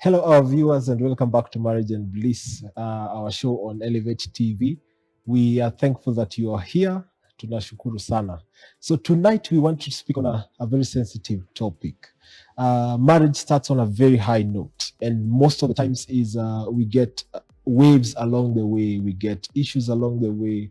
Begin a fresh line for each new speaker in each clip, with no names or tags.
Hello, our viewers, and welcome back to Marriage and Bliss, our show on Elevate TV. We are thankful that you are here. Tunashukuru sana. So tonight we want to speak on a very sensitive topic. Marriage starts on a very high note, and most of the times is we get waves along the way, we get issues along the way.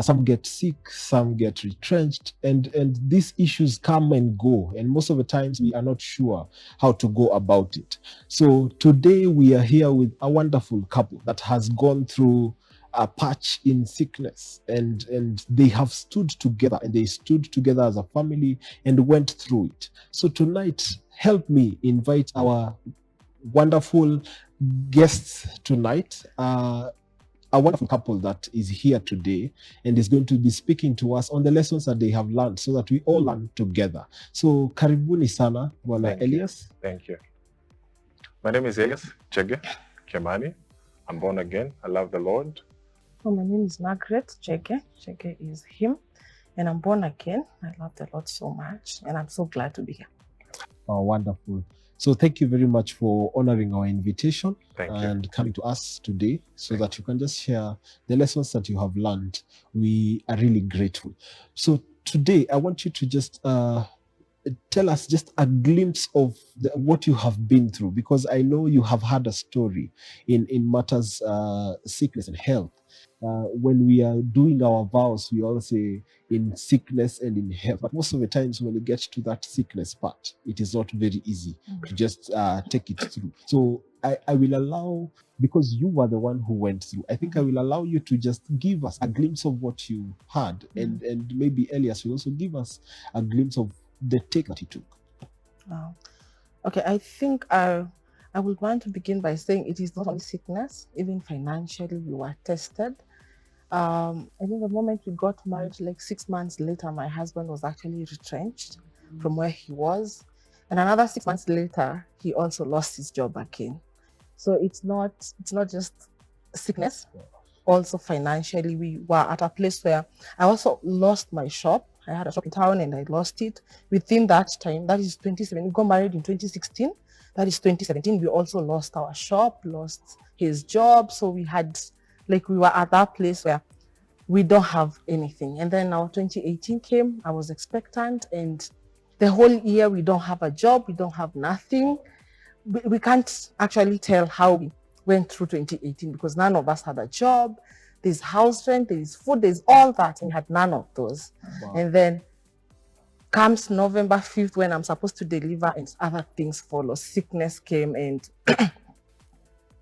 Some get sick, some get retrenched, and these issues come and go. And most of the times we are not sure how to go about it. So today we are here with a wonderful couple that has gone through a patch in sickness, and they have stood together, and they stood together as a family and went through it. So tonight, help me invite our wonderful guests tonight. A wonderful couple that is here today and is going to be speaking to us on the lessons that they have learned so that we all learn together. So karibuni sana, Bwana
Thank you.
Elias.
Thank you. My name is Elias Chege Kemani. I'm born again. I love the Lord.
Oh, my name is Margaret Chege. Chege is him. And I'm born again. I love the Lord so much. And I'm so glad to be here.
Oh, wonderful. So thank you very much for honoring our invitation
Thank you.
and coming to us today so that you can just share the lessons that you have learned. We are really grateful. So today I want you to just tell us just a glimpse of what you have been through, because I know you have had a story in matters sickness and health. When we are doing our vows, we all say in sickness and in health. But most of the times when you get to that sickness part, it is not very easy to just take it through. So I will allow, because you were the one who went through, I think I will allow you to just give us a glimpse of what you had. And maybe Elias will also give us a glimpse of the take that he took.
Wow. Okay, I think I would want to begin by saying it is not only sickness, even financially we were tested. I think the moment we got married, like 6 months later, my husband was actually retrenched from where he was. And another 6 months later, he also lost his job again. So it's not just sickness. Also financially, we were at a place where I also lost my shop. I had a shop in town and I lost it within that time. That is 2017. We got married in 2016. That is 2017. We also lost our shop, lost his job. So we were at that place where we don't have anything. And then now 2018 came, I was expectant, and the whole year we don't have a job, we don't have nothing. We can't actually tell how we went through 2018 because none of us had a job. There's house rent, there's food, there's all that, and we had none of those. Wow. And then comes November 5th when I'm supposed to deliver and other things follow. Sickness came and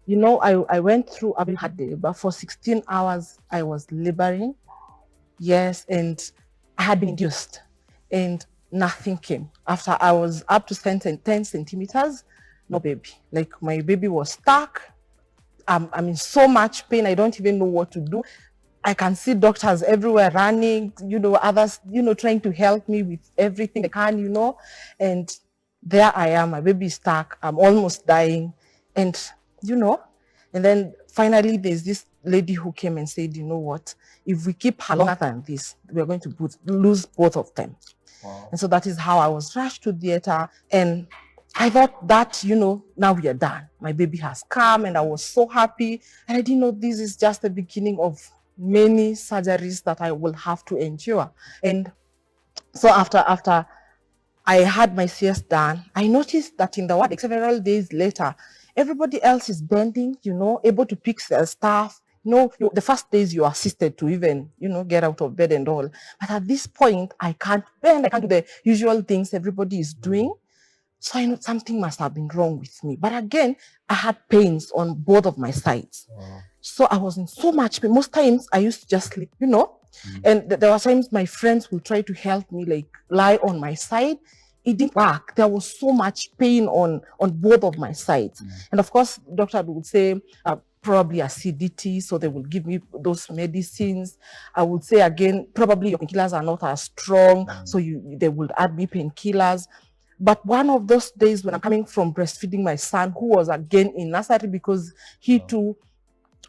I went through a very hard labor. For 16 hours, I was laboring. Yes, and I had been induced and nothing came. After I was up to 10 centimeters, no baby. Like my baby was stuck. I'm in so much pain. I don't even know what to do. I can see doctors everywhere running, others, trying to help me with everything they can, and there I am, my baby is stuck. I'm almost dying. And then finally there's this lady who came and said, you know what, if we keep her longer than this, we're going to lose both of them. Wow. And so that is how I was rushed to theater. And I thought that, now we are done. My baby has come and I was so happy. And I didn't know this is just the beginning of many surgeries that I will have to endure. And so after I had my CS done, I noticed that in the ward, several days later, everybody else is bending, able to pick their stuff. The first days you are assisted to even, get out of bed and all. But at this point, I can't bend. I can't do the usual things everybody is doing. So I know something must have been wrong with me. But again, I had pains on both of my sides. Wow. So I was in so much pain. Most times I used to just sleep, And there were times my friends would try to help me, like lie on my side. It didn't work. There was so much pain on both of my sides. And of course, doctor would say probably acidity, so they will give me those medicines. I would say again, probably your painkillers are not as strong, so they would add me painkillers. But one of those days when I'm coming from breastfeeding my son, who was again in nursery because he too,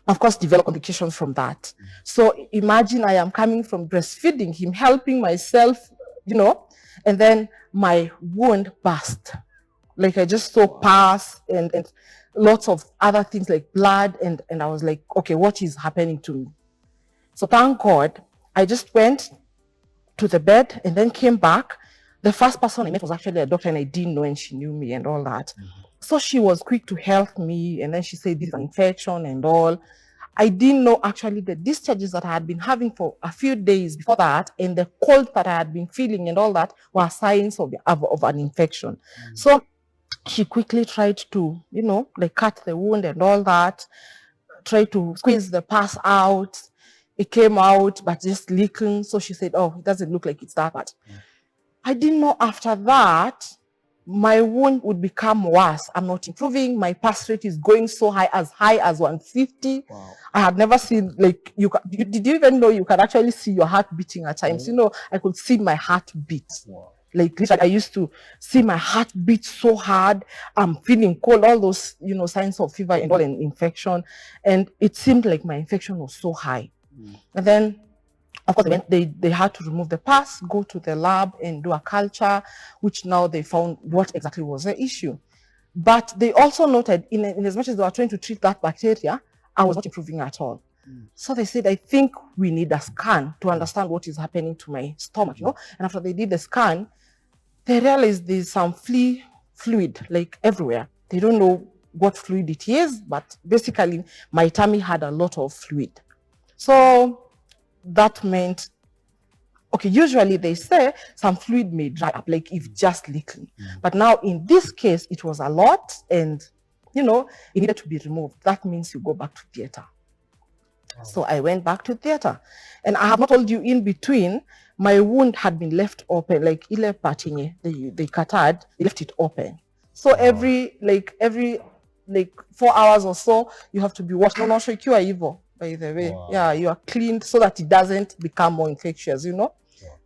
of course, developed complications from that. So imagine I am coming from breastfeeding him, helping myself, and then my wound burst. Like I just saw pus and lots of other things like blood, and I was like, okay, what is happening to me? So thank God, I just went to the bed and then came back. The first person I met was actually a doctor, and I didn't know, and she knew me and all that. So she was quick to help me, and then she said this is an infection and all. I didn't know actually the discharges that I had been having for a few days before that, and the cold that I had been feeling and all that were signs of an infection. So she quickly tried to, like cut the wound and all that, try to squeeze the pus out. It came out, but just leaking. So she said, oh, it doesn't look like it's that bad. I didn't know after that, my wound would become worse. I'm not improving. My pulse rate is going so high as 150.
Wow.
I had never seen, like, did you even know you can actually see your heart beating at times? I could see my heart beat.
Wow.
Like, literally, I used to see my heart beat so hard. I'm feeling cold, all those, signs of fever and all, and infection. And it seemed like my infection was so high. And then, of course, they had to remove the pus, go to the lab and do a culture, which now they found what exactly was the issue. But they also noted, in as much as they were trying to treat that bacteria, I was not improving at all. So they said, I think we need a scan to understand what is happening to my stomach, And after they did the scan, they realized there's some flea fluid, like everywhere. They don't know what fluid it is, but basically my tummy had a lot of fluid. So that meant, okay, usually they say some fluid may dry up, like if just leaking. But now in this case, it was a lot, and, it needed to be removed. That means you go back to theater. Wow. So I went back to theater. And I have not told you, in between, my wound had been left open, like ile parting, they cutted, they left it open. So every 4 hours or so, you have to be washed. No, show you evil, by the way. Wow. Yeah, you are cleaned so that it doesn't become more infectious, Wow.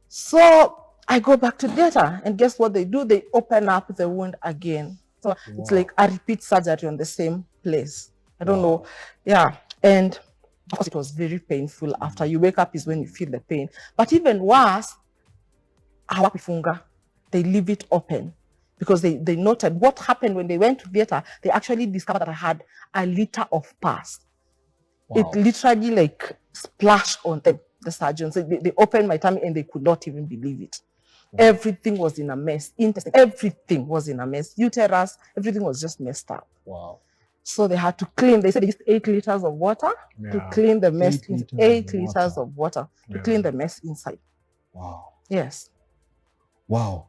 So I go back to theater, and guess what they do? They open up the wound again. So it's like a repeat surgery on the same place. I don't know. Yeah. And of course, it was very painful. After you wake up is when you feel the pain. But even worse, hawakufunga, they leave it open, because they noted what happened when they went to theater. They actually discovered that I had a liter of pus. Wow. It literally like splashed on them, the surgeons. They opened my tummy and they could not even believe it. Wow. Everything was in a mess. Intestine, everything was in a mess. Uterus, everything was just messed up. Wow. So they had to clean. They said they used 8 liters of water to clean the mess. 8 liters of water to clean the mess inside. Wow. Yes.
Wow.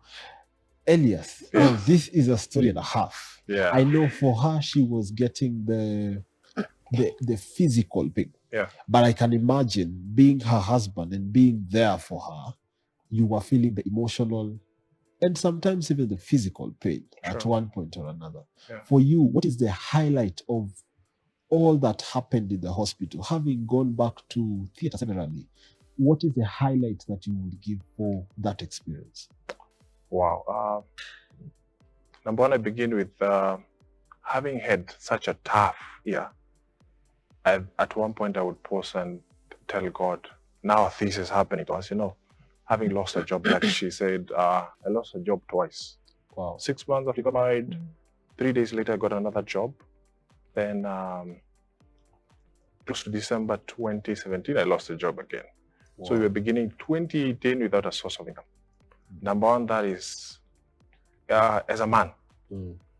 Elias, this is a story and a half.
Yeah.
I know for her, she was getting the physical pain.
Yeah.
But I can imagine being her husband and being there for her, you were feeling the emotional and sometimes even the physical pain at one point or another. Yeah. For you, what is the highlight of all that happened in the hospital? Having gone back to theater severally, what is the highlight that you would give for that experience?
Wow. Number one, I begin with having had such a tough year. At one point, I would pause and tell God, now this is happening to us, Having lost a job, like she said, I lost a job twice.
Wow.
6 months after I got married, 3 days later, I got another job. Then, close to December 2017, I lost a job again. Wow. So we were beginning 2018 without a source of income. Number one, that is, as a man,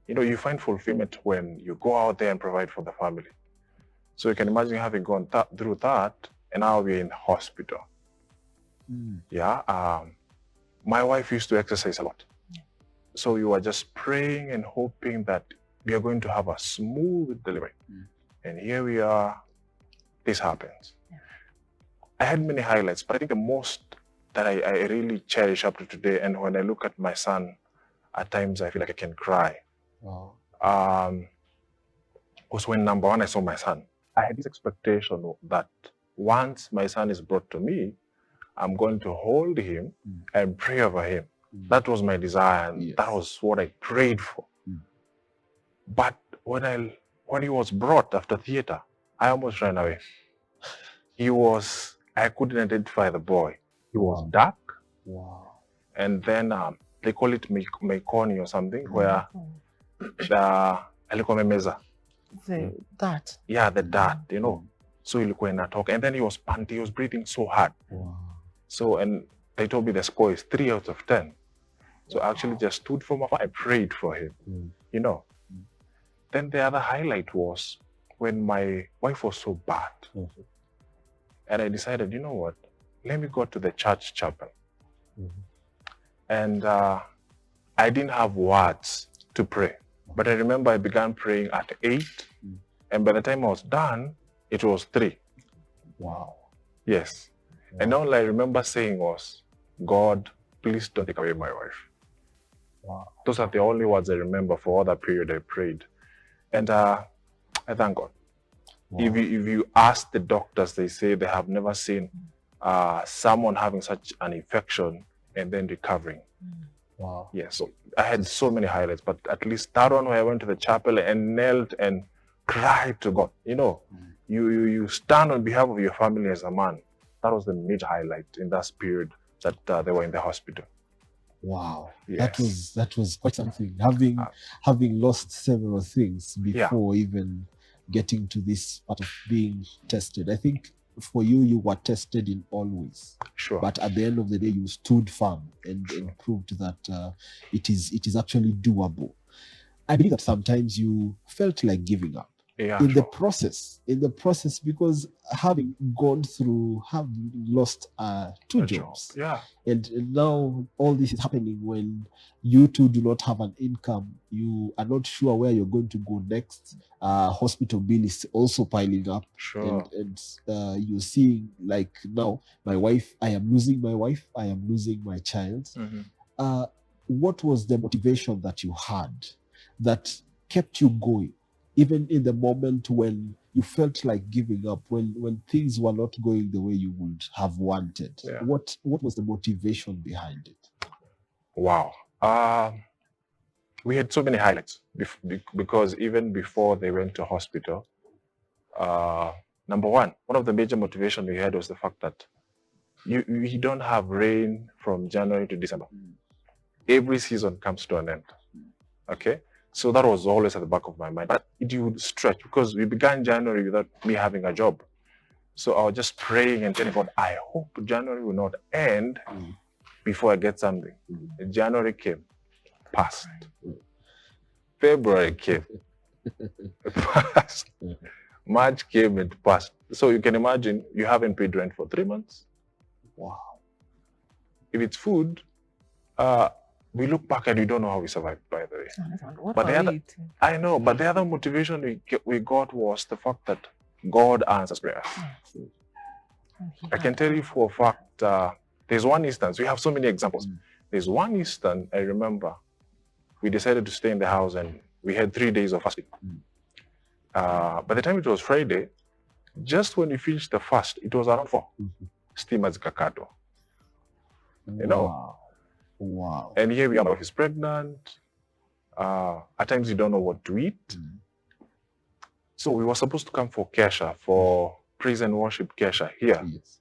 you find fulfillment when you go out there and provide for the family. So you can imagine having gone through that, and now we're in hospital. Yeah. My wife used to exercise a lot. So we were just praying and hoping that we are going to have a smooth delivery. And here we are, this happens. I had many highlights, but I think the most that I really cherish up to today, and when I look at my son, at times I feel like I can cry. Wow. Was when, number one, I saw my son. I had this expectation that once my son is brought to me, I'm going to hold him and pray over him. That was my desire, and that was what I prayed for. But when he was brought after theater, I almost ran away. I couldn't identify the boy. He was dark. Wow. And then they call it mekoni or something, where alikuwa memeza.
That.
Yeah, the dart, you know. So ilikuwa inatoka, and then he was panting, he was breathing so hard.
Wow.
So, and they told me the score is 3 out of 10. So I actually just stood from afar, I prayed for him, you know. Then the other highlight was when my wife was so bad. And I decided, you know what, let me go to the church chapel. And I didn't have words to pray. But I remember I began praying at 8. And by the time I was done, it was 3.
Wow.
Yes.
Wow.
And all I remember saying was, God, please don't take away my wife.
Wow.
Those are the only words I remember for all that period I prayed. And I thank God.
Wow.
If you ask the doctors, they say they have never seen someone having such an infection and then recovering.
Wow.
Yeah, so I had so many highlights, but at least that one where I went to the chapel and knelt and cried to God. You know, you stand on behalf of your family as a man. That was the major highlight in that period that they were in the hospital.
Wow.
Yes.
That was quite something. Having lost several things before even getting to this part of being tested. I think for you were tested in all ways.
Sure.
But at the end of the day, you stood firm and proved that it is actually doable. I believe that sometimes you felt like giving up.
Yeah,
in the process, because having lost 2 jobs, and now all this is happening when you two do not have an income, you are not sure where you're going to go next. Hospital bill is also piling up, and you're seeing, like, now I am losing my wife, I am losing my child. What was the motivation that you had that kept you going, even in the moment when you felt like giving up, when things were not going the way you would have wanted? What was the motivation behind it?
Wow. We had so many highlights because even before they went to hospital, number one of the major motivation we had was the fact that you don't have rain from January to December. Every season comes to an end. Okay? So that was always at the back of my mind. But it would stretch because we began January without me having a job. So I was just praying and telling God, I hope January will not end before I get something. January came, passed. February came, passed. March came and passed. So you can imagine you haven't paid rent for 3 months.
Wow.
If it's food, we look back and we don't know how we survived, by the way. But the other motivation we got was the fact that God answers prayers. I can tell you for a fact, there's one instance, we have so many examples. There's one instance I remember, we decided to stay in the house and we had 3 days of fasting. By the time it was Friday, just when we finished the fast, it was around 4. Steamers kakato. You know?
Wow.
And here we are, my wife is pregnant. At times you don't know what to eat. So we were supposed to come for Kesha, for praise and worship Kesha here.
Yes.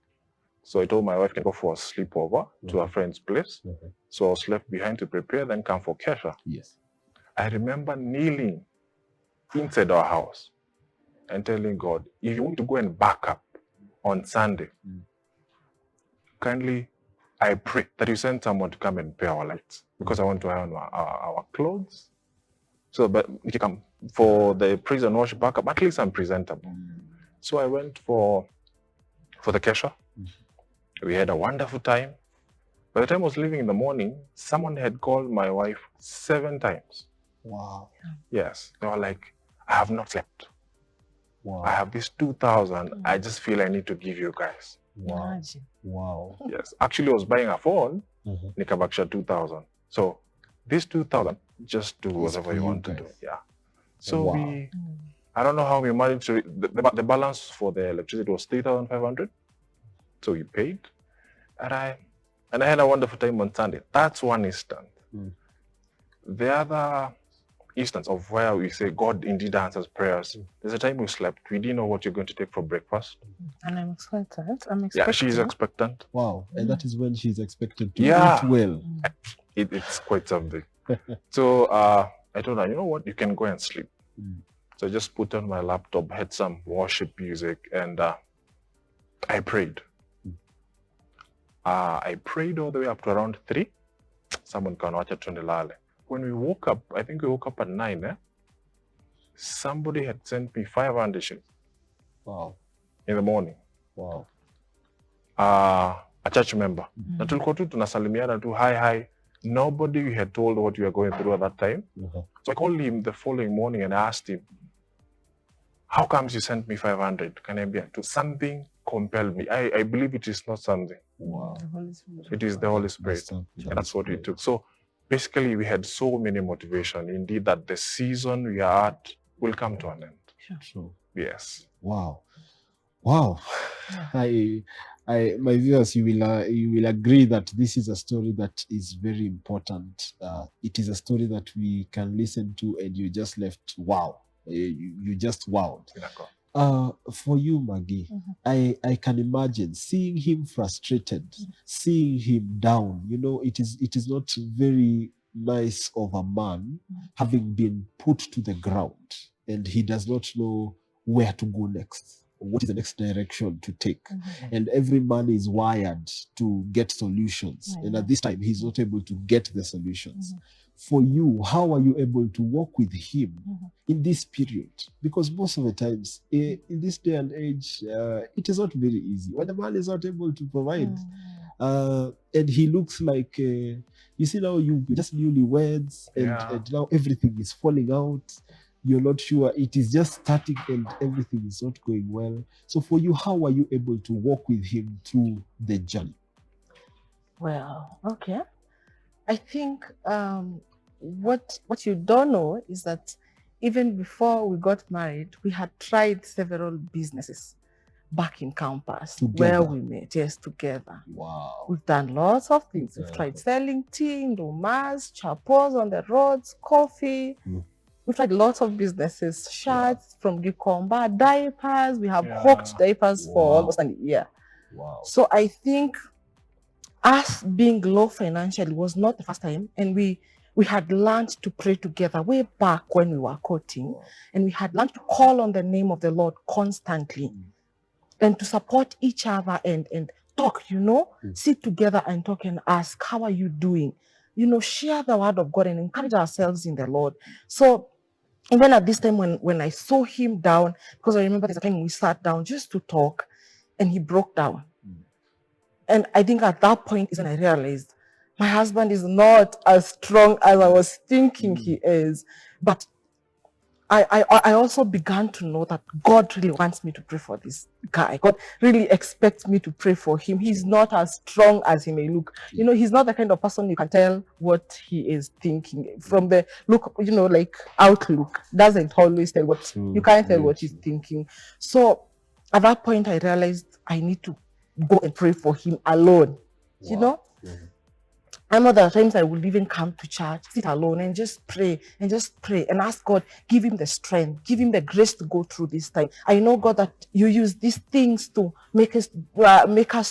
So I told my wife can go for a sleepover to a friend's place. So I was left behind to prepare, then come for Kesha.
Yes. I
remember kneeling inside our house and telling God, if you want to go and back up on Sunday, kindly I pray that you send someone to come and pay our lights because I want to iron our clothes. So, but if you come for the praise and worship backup, at least I'm presentable. So I went for the Kesha. We had a wonderful time. By the time I was leaving in the morning, someone had called my wife 7 times.
Wow.
Yes. They were like, I have not slept.
Wow.
I have this 2,000. I just feel I need to give you guys.
Wow. Wow.
Yes. Actually, I was buying a phone. Nikabakisha 2,000. So this 2,000, just do whatever you want to do. Yeah. So I don't know how we managed to, the balance for the electricity was 3,500. So we paid. And I had a wonderful time on Sunday. That's one instance. The other instance of where we say God indeed answers prayers. There's a time we slept. We didn't know what you're going to take for breakfast.
And I'm expectant.
Yeah, she's expectant.
Wow. And that is when she's expected to eat well.
It's quite something. So I told her, you know what? You can go and sleep. So I just put on my laptop, had some worship music, and I prayed. I prayed all the way up to around 3. Someone can watch it on the lale. When we woke up, I think we woke up at 9. Somebody had sent me 500 shillings.
Wow.
In the morning.
Wow.
A church member. Na tulikuwa tu tunasalimiana tu, hi. Nobody had told what we were going through at that time. So I called him the following morning and I asked him, how comes you sent me 500? Can I be to something compelled me? I believe it is not something.
Wow.
It is the Holy Spirit. And that's what we took. So basically we had so many motivation. Indeed, that the season we are at will come to an end.
True.
Yes.
Wow. My viewers, you will agree that this is a story that is very important. It is a story that we can listen to, and you just left wow. You just wowed. For you, Maggie, I can imagine seeing him frustrated, seeing him down. You know, it is not very nice of a man having been put to the ground, and he does not know where to go next. What is the next direction to take? And every man is wired to get solutions. And at this time, he's not able to get the solutions. For you, how are you able to work with him in this period? Because most of the times, in this day and age, it is not very easy. When the man is not able to provide, and he looks like, you see now, you just newlyweds, and now everything is falling out. You're not sure, it is just starting and everything is not going well. So for you, how are you able to walk with him through the journey?
Well, okay. I think what you don't know is that even before we got married, we had tried several businesses back in campus
Together.
where we met, yes, together.
Wow.
We've done lots of things. We've tried selling tea, ndomas, chapos on the roads, coffee. We've tried lots of businesses, shirts from Gikomba, diapers. We have hawked diapers for almost a year.
Wow.
So I think us being low financially was not the first time. And we had learned to pray together way back when we were courting. And we had learned to call on the name of the Lord constantly and to support each other and talk, sit together and talk and ask, how are you doing? Share the word of God and encourage ourselves in the Lord. So even at this time when I saw him down, because I remember there's a time we sat down just to talk and he broke down. And I think at that point is when I realized my husband is not as strong as I was thinking he is. But I also began to know that God really wants me to pray for this guy. God really expects me to pray for him. He's not as strong as he may look. He's not the kind of person you can tell what he is thinking. From the look, like outlook, doesn't always tell what, you can't tell what he's thinking. So at that point, I realized I need to go and pray for him alone, I know there are times I would even come to church, sit alone and just pray and ask God, give him the strength, give him the grace to go through this time. I know, God, that you use these things to make us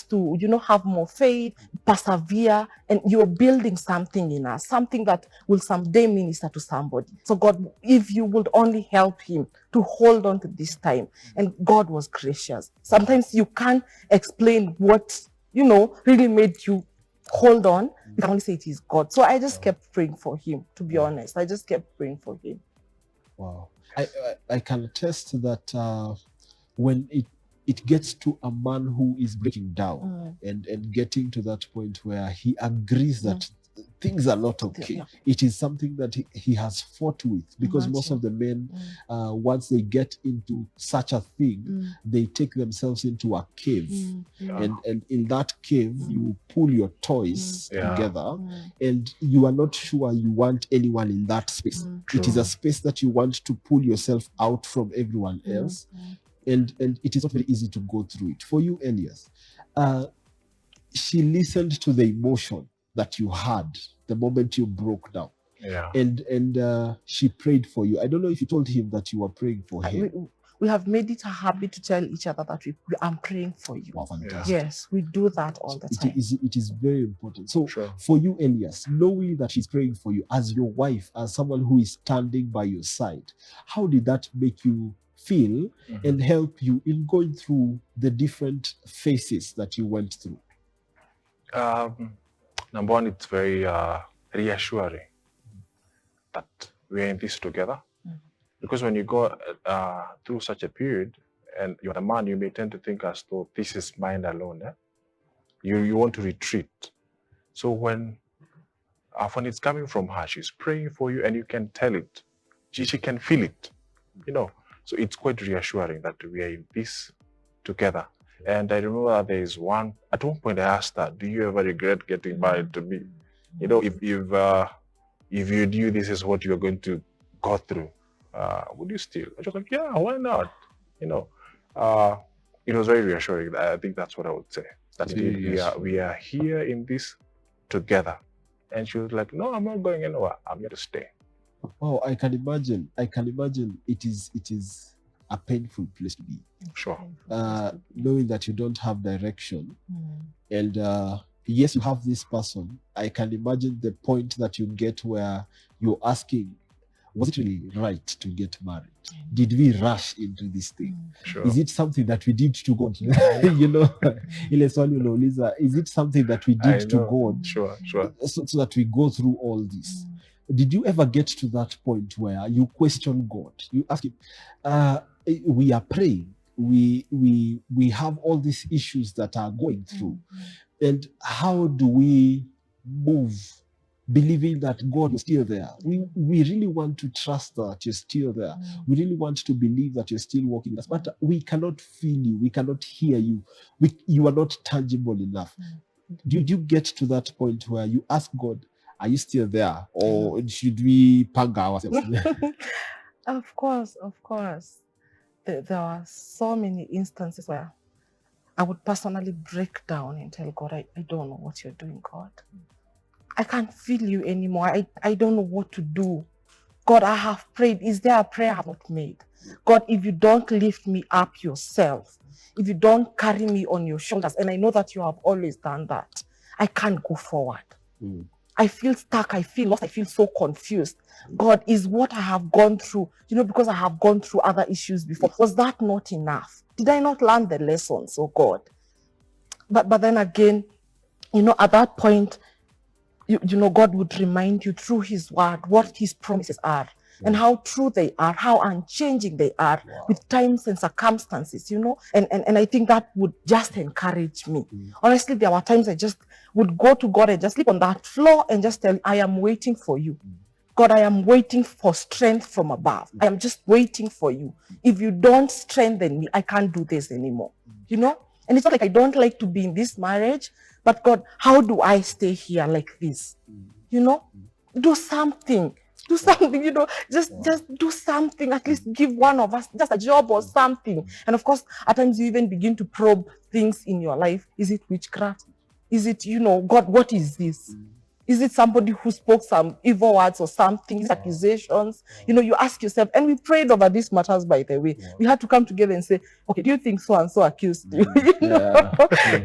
to, have more faith, persevere, and you're building something in us, something that will someday minister to somebody. So God, if you would only help him to hold on to this time. And God was gracious. Sometimes you can't explain what, really made you hold on. You can only say it is God. So I just kept praying for him, to be honest. I just kept praying for him.
Wow. I can attest that when it gets to a man who is breaking down and getting to that point where he agrees that things are not okay. It is something that he has fought with, because most of the men, once they get into such a thing, they take themselves into a cave. And in that cave, you pull your toys together, and you are not sure you want anyone in that space. It is a space that you want to pull yourself out from everyone else. And it is not very easy to go through it. For you, Elias, she listened to the emotion that you had the moment you broke down. And she prayed for you. I don't know if you told him that you were praying for him.
we have made it a habit to tell each other that I'm praying for you.
Wow, fantastic.
Yes, we do that all the time.
It is very important. So
Sure.
for you, Elias, knowing that she's praying for you as your wife, as someone who is standing by your side, how did that make you feel and help you in going through the different phases that you went through?
Number one, it's very reassuring that we're in this together. Because when you go through such a period and you're a man, you may tend to think as though this is mine alone. You want to retreat. So when it's coming from her, she's praying for you and you can tell it. She can feel it, So it's quite reassuring that we are in this together. And I remember at one point I asked her, do you ever regret getting married to me? If you knew this is what you're going to go through, would you still? I was like, yeah, why not? It was very reassuring. I think that's what I would say. That we are here in this together. And she was like, no, I'm not going anywhere. I'm here to stay.
Oh, I can imagine it is a painful place to be.
Sure.
Knowing that you don't have direction. And yes, you have this person. I can imagine the point that you get where you're asking, was it really right to get married? Did we rush into this thing?
Sure.
Is it something that we did to God? Is it something that we did to God?
Sure.
So that we go through all this. Did you ever get to that point where you question God? You ask him, we are praying. We have all these issues that are going through. And how do we move believing that God is still there? We really want to trust that you're still there. We really want to believe that you're still working with us, but we cannot feel you. We cannot hear you. You are not tangible enough. Did you get to that point where you ask God, are you still there? Or should we pang ourselves?
Of course. There are so many instances where I would personally break down and tell God, I don't know what you're doing, God. I can't feel you anymore. I don't know what to do. God, I have prayed. Is there a prayer I have not made? God, if you don't lift me up yourself, if you don't carry me on your shoulders, and I know that you have always done that, I can't go forward. I feel stuck. I feel lost. I feel so confused. God, is what I have gone through, because I have gone through other issues before. Was that not enough? Did I not learn the lessons, oh God? But then again, at that point, God would remind you through his word what his promises are and how true they are, how unchanging they are with times and circumstances, and I think that would just encourage me. Honestly, there were times I just would go to God and just sleep on that floor and just tell, I am waiting for you. God, I am waiting for strength from above. I am just waiting for you. If you don't strengthen me, I can't do this anymore. And it's not like I don't like to be in this marriage, but God, how do I stay here like this? Do something. Just do something. At least give one of us just a job or something. And of course, at times you even begin to probe things in your life. Is it witchcraft? Is it, God, what is this? Is it somebody who spoke some evil words or something, these accusations? You ask yourself, and we prayed over these matters, by the way. We had to come together and say, okay, do you think so and so accused you?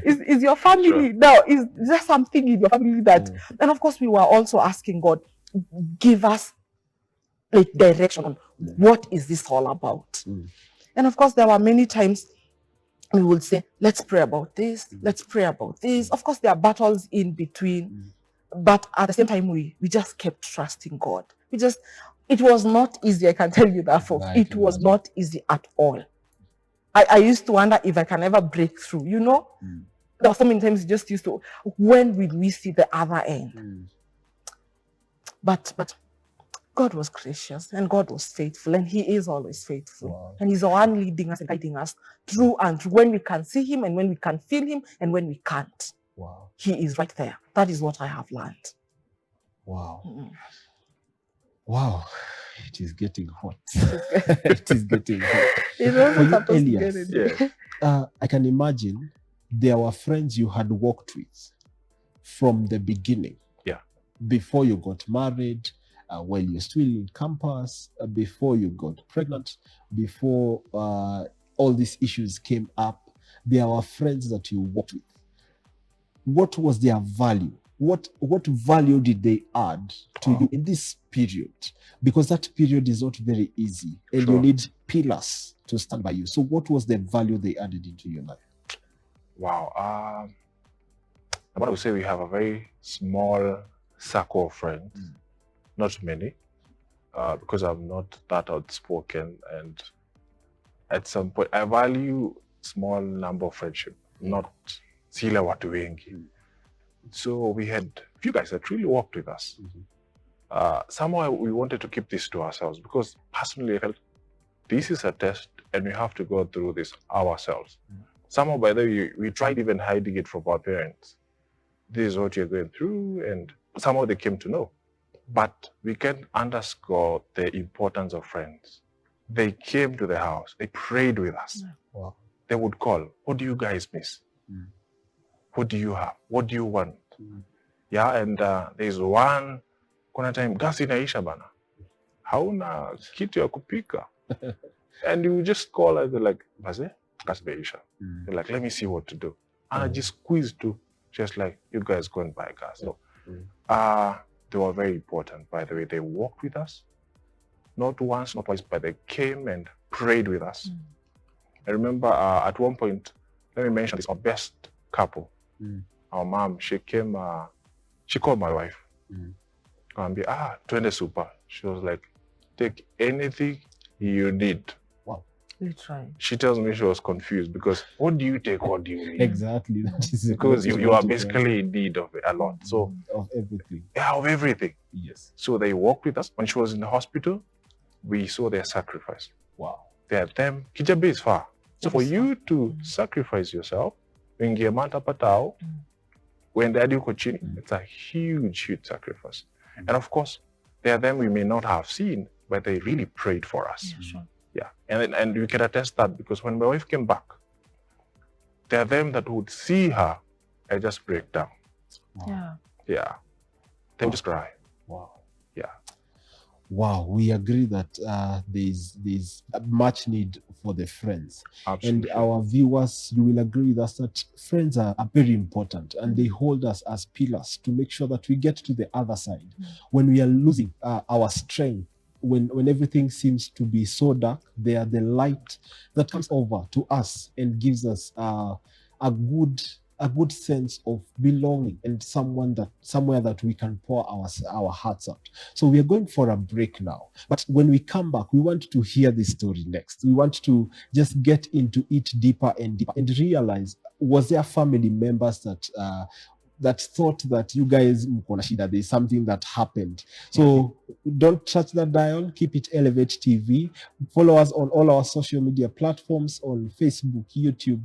Is your family, now, is there something in your family that, and of course we were also asking God, give us like direction on what is this all about? And of course there were many times we would say, let's pray about this, let's pray about this. Of course there are battles in between. But at the same time, we just kept trusting God. It was not easy, I can tell you that, folks. It was not easy at all. I used to wonder if I can ever break through, There were so many times you just used to, when will we see the other end? But God was gracious and God was faithful, and he is always faithful. And he's the one leading us and guiding us through and through, when we can see him and when we can feel him and when we can't. He is right there. That is what I have learned.
Wow. It is getting hot. It is getting hot. For you, Elias, I can imagine there were friends you had worked with from the beginning.
Yeah.
Before you got married. while you're still in campus, before you got pregnant, before all these issues came up. There were friends that you worked with. What was their value? What value did they add to you in this period? Because that period is not very easy, and you need pillars to stand by you. So what was the value they added into your life?
Wow. I would say we have a very small circle of friends, not many, because I'm not that outspoken, and at some point I value small number of friendship, not sila watu wengi. So we had a few guys that really worked with us. Somehow we wanted to keep this to ourselves, because personally I felt this is a test and we have to go through this ourselves. Somehow, by the way, we tried even hiding it from our parents. This is what you're going through, and somehow they came to know. But we can underscore the importance of friends. They came to the house, they prayed with us.
Wow.
They would call, what do you guys miss? What do you have? What do you want? Yeah, and there's one, kuna time, gas inaisha bana. Hauna kitu ya kupika. And you just call and they're like, baze, gas inaisha. They're like, let me see what to do. And I just squeezed to, just like, you guys go and buy gas. So, they were very important, by the way. They walked with us. Not once, not twice, but they came and prayed with us. I remember at one point, let me mention this, our best couple. Our mom, she came, she called my wife. And be, twende super. She was like, take anything you need.
Wow.
Literally.
She tells me she was confused because what do you take? What do you need?
Exactly. That is
because you are basically in need of a lot. So
of everything.
Yeah, of everything.
Yes.
So they walked with us. When she was in the hospital, we saw their sacrifice.
Wow.
They had them. Kijabe is far. So for you to sacrifice yourself, when daddy uko chini, it's a huge, huge sacrifice. And of course, there are them we may not have seen, but they really prayed for us.
Yeah, sure.
Yeah. And you can attest that because when my wife came back, there are them that would see her and just break down.
Wow.
Yeah.
Yeah. They would just cry.
Wow.
Yeah.
Wow, we agree that there's a much need for the friends.
Absolutely.
And our viewers, you will agree with us that friends are very important, and they hold us as pillars to make sure that we get to the other side. When we are losing our strength, when everything seems to be so dark, they are the light that comes over to us and gives us a good sense of belonging and somewhere that we can pour our hearts out. So we are going for a break now. But when we come back, we want to hear this story next. We want to just get into it deeper and realize, was there family members that thought that you guys mkona shida, there's something that happened. So don't touch that dial, keep it Elevate TV. Follow us on all our social media platforms, on Facebook, YouTube,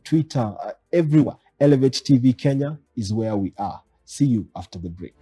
Twitter, everywhere. Elevate TV Kenya is where we are. See you after the break.